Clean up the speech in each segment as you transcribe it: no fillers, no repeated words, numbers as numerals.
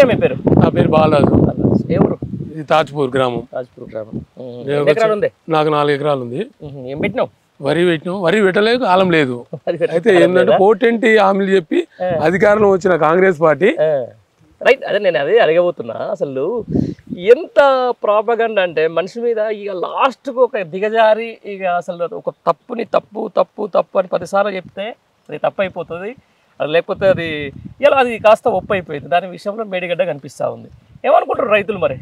నమస్కారం, మీ పేరు? నా పేరు బాలరాజు. ఎవరు? ఇది తాజ్పూర్ గ్రామం. తాజ్పూర్ గ్రామం. నాకు 4 ఎకరాలు ఉంది. ఏం పెట్టినావు? వరి పెట్టినాం. వరి పెట్టలేదు, కాలం లేదు. అయితే ఏంటంటే 420 హామీలు చెప్పి అధికారంలో వచ్చిన కాంగ్రెస్ పార్టీ. రైట్, అదే నేను అదే అడగబోతున్నా. అసలు ఎంత ప్రాపగండా అంటే మనిషి మీద ఇక లాస్ట్కు ఒక దిగజారి ఇక అసలు ఒక తప్పుని తప్పు తప్పు తప్పు అని 10 సార్లు చెప్తే అది తప్పు అయిపోతుంది. అది లేకపోతే అది ఇలా అది కాస్త ఒప్పు అయిపోయింది. దాని విషయంలో మేడిగడ్డ కనిపిస్తూ ఉంది. ఏమనుకుంటారు రైతులు? మరి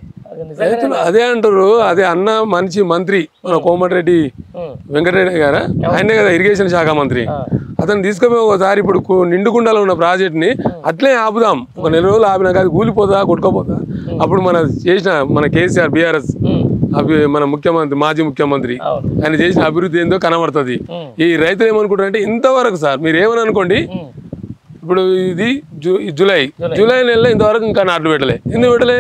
రైతులు అదే అంటారు. అదే అన్న మంచి మంత్రి మన కోమటిరెడ్డి వెంకటరెడ్డి గారు, ఆయనే కదా ఇరిగేషన్ శాఖ మంత్రి. అతను తీసుకుపోయి ఒకసారి ఇప్పుడు నిండుకుండలో ఉన్న ప్రాజెక్ట్ని అట్లే ఆపుదాం, ఒక 4 రోజులు ఆపినాక అది కూలిపోతా కొట్టుకోపోతా. అప్పుడు మన కేసీఆర్ బీఆర్ఎస్ మన ముఖ్యమంత్రి, మాజీ ముఖ్యమంత్రి, ఆయన చేసిన అభివృద్ధి ఏందో కనబడుతుంది. ఈ రైతులు ఏమనుకుంటారంటే ఇంతవరకు సార్ మీరు ఏమని అనుకోండి, ఇప్పుడు ఇది జూలై నెలలో ఇంతవరకు ఇంకా నాట్లు పెట్టలే. ఎందుకు పెట్టలే?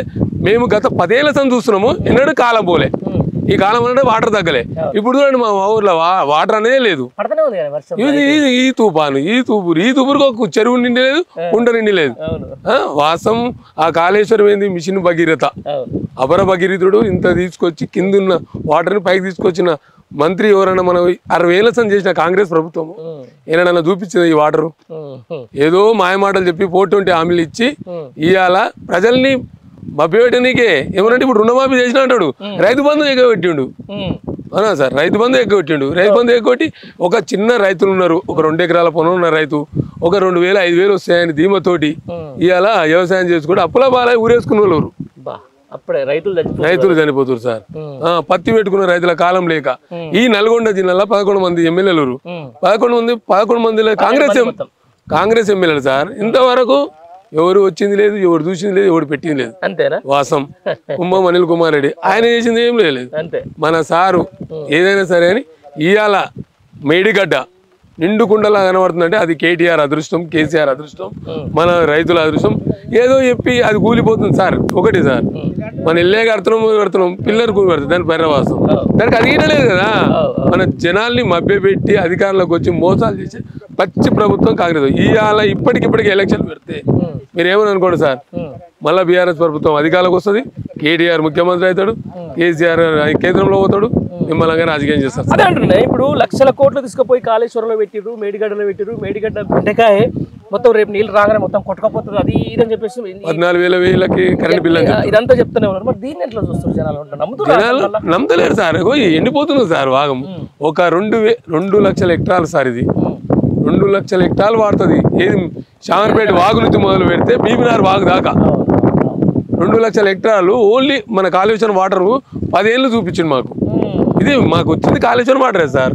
మేము గత 10 ఏళ్ల సంది చూస్తున్నాము, ఎన్నడూ కాలం పోలే. ఈ కాలం అంటే వాటర్ తగ్గలే. ఇప్పుడు చూడండి మా ఊర్లో వాటర్ అనేది లేదు. ఈ తుఫాను, ఈ తూపురుకు ఒక చెరువు నిండి లేదు, కుంట నిండి లేదు. వాసం ఆ కాళేశ్వరం ఏంది మిషన్ భగీరథ, అపర భగీరథుడు ఇంత తీసుకొచ్చి కిందున్న వాటర్ని పైకి తీసుకొచ్చిన మంత్రి ఎవరన్నా? మనం 60 ఏళ్ల సంది చేసిన కాంగ్రెస్ ప్రభుత్వం ఏమైనా చూపించింది ఈ వాటరు? ఏదో మాయమాటలు చెప్పి 420 హామీలు ఇచ్చి ఇవాళ ప్రజల్ని మభ్యపెట్టనీకే ఏమనంటే ఇప్పుడు రుణమాఫీ చేసిన అంటాడు, రైతు బంధు ఎగ్గబెట్టిండు. అవునా సార్? రైతు బంధు ఎగ్గొట్టిండు. రైతు బంధు ఎగ్గొట్టి ఒక చిన్న రైతులు ఉన్నారు, ఒక 2 ఎకరాల పొలం ఉన్న రైతు ఒక 2000 5000 వస్తాయని ధీమతోటి ఇవాళ వ్యవసాయం చేసుకుంటే అప్పుల బాల ఊరేసుకున్న వాళ్ళు రైతులు చనిపోతారు సార్. పత్తి పెట్టుకున్న రైతుల కాలం లేక ఈ నల్గొండ జిల్లాలో 11 మంది ఎమ్మెల్యేలు, 11 మందిలో కాంగ్రెస్ ఎమ్మెల్యేలు సార్. ఇంతవరకు ఎవరు వచ్చింది లేదు, ఎవరు చూసింది లేదు, ఎవరు పెట్టింది లేదు. అంతేనా? వాసం కుంభం అనిల్ కుమార్ రెడ్డి ఆయన చేసింది ఏం లేదు. మన సారు ఏదైనా సరే అని ఇవాళ మేడిగడ్డ నిండుకుండలా కనబడుతుందంటే అది కేటీఆర్ అదృష్టం, కేసీఆర్ అదృష్టం, మన రైతుల అదృష్టం. ఏదో చెప్పి అది కూలిపోతుంది సార్. ఒకటి సార్, మన ఇల్లే కడుతున్నాం పిల్లలు కూలిపెడతాం, దాని పర్యవాసం దానికి అది ఈడలేదు కదా. మన జనాల్ని మభ్యపెట్టి అధికారంలోకి వచ్చి మోసాలు చేసి పచ్చి ప్రభుత్వం కాంగ్రెస్. ఇవాళ ఇప్పటికిప్పటికి ఎలక్షన్ పెడితే మీరేమని అనుకోండి సార్, మళ్ళీ బీఆర్ఎస్ ప్రభుత్వం అధికారంలోకి వస్తుంది, కేటీఆర్ ముఖ్యమంత్రి అవుతాడు, కేసీఆర్ కేంద్రంలో పోతాడు, మిమ్మల్ని రాజకీయం చేస్తారు. అదే అంటున్నాయి. ఇప్పుడు లక్షల కోట్లు తీసుకుపోయి కాళేశ్వరంలో పెట్టిర్రు, మేడిగడ్డలో పెట్టిర్రు. మేడిగడ్డ బెండకాయ మొత్తం రేపు నీళ్ళు రాగానే మొత్తం కొట్టుకపోతుంది అది ఇదని చెప్పేసి 14,000 కరెంట్ బిల్లు ఇదంతా చెప్తూనే ఉన్నారు. మరి దీన్ని ఎట్లా చూస్తారు జనాలు? నమ్మలేరు సార్. ఎండిపోతుంది సార్ భాగం. ఒక 2 లక్షల హెక్టార్లు సార్. ఇది 2 లక్షల హెక్టార్లు వాడుతుంది. ఏది శామర్పేట వాగు నుంచి మొదలు పెడితే బీబీనార్ వాగు దాకా 2 లక్షల హెక్టార్లు ఓన్లీ మన కాళేశ్వరం వాటర్ 10 ఏళ్ళు చూపించింది మాకు. ఇది మాకు వచ్చింది కాళేశ్వరం వాటరే సార్.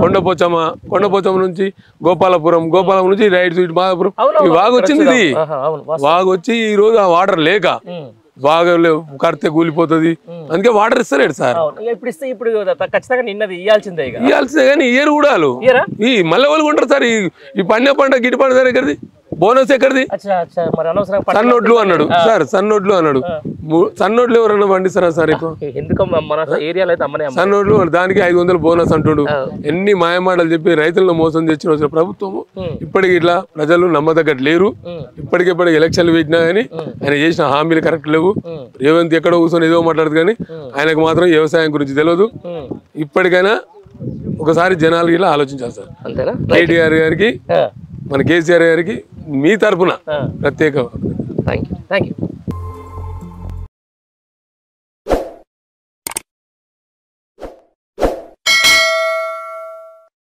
కొండపోచమ్మ నుంచి గోపాలపురం నుంచి రైట్ సైడ్ మాదాపురం ఈ వాగు వచ్చింది. ఇది వాగు వచ్చి ఈ రోజు ఆ వాటర్ లేక వాగు కడితే కూలిపోతుంది, అందుకే వాటర్ ఇస్తలేడు సార్. ఇప్పుడు ఖచ్చితంగా నిన్నది ఇయ్యాల్సిందే కానీ ఇయర్ కూడా ఈ మళ్ళీ వాళ్ళు కొంటారు సార్. ఈ పంట గిట్టి పంట సార్ ఎక్కడిది? బోనస్ ఎక్కడిది? సన్నోట్లు అన్నాడు సార్. సన్నోట్లు ఎవరన్నా పండిస్తారా సార్? సన్నోట్లు దానికి 500 బోనస్ అంటుడు. ఎన్ని మాయమాటలు చెప్పి రైతులను మోసం తెచ్చిన ప్రభుత్వము ఇప్పటికి ఇట్లా ప్రజలు నమ్మదగ్గట్టు లేరు. ఇప్పటికిప్పటికి ఎలక్షన్లు పెట్టినా కానీ ఆయన చేసిన హామీలు కరెక్ట్ లేవు. రేవంత్ ఎక్కడో కూర్చొని ఏదో మాట్లాడదు కానీ ఆయనకు మాత్రం వ్యవసాయం గురించి తెలియదు. ఇప్పటికైనా ఒకసారి జనాలు ఇలా ఆలోచించాలి సార్. కేటీఆర్ గారికి, మన కేసీఆర్ గారికి మీ తరఫున ప్రత్యేక థ్యాంక్ యూ.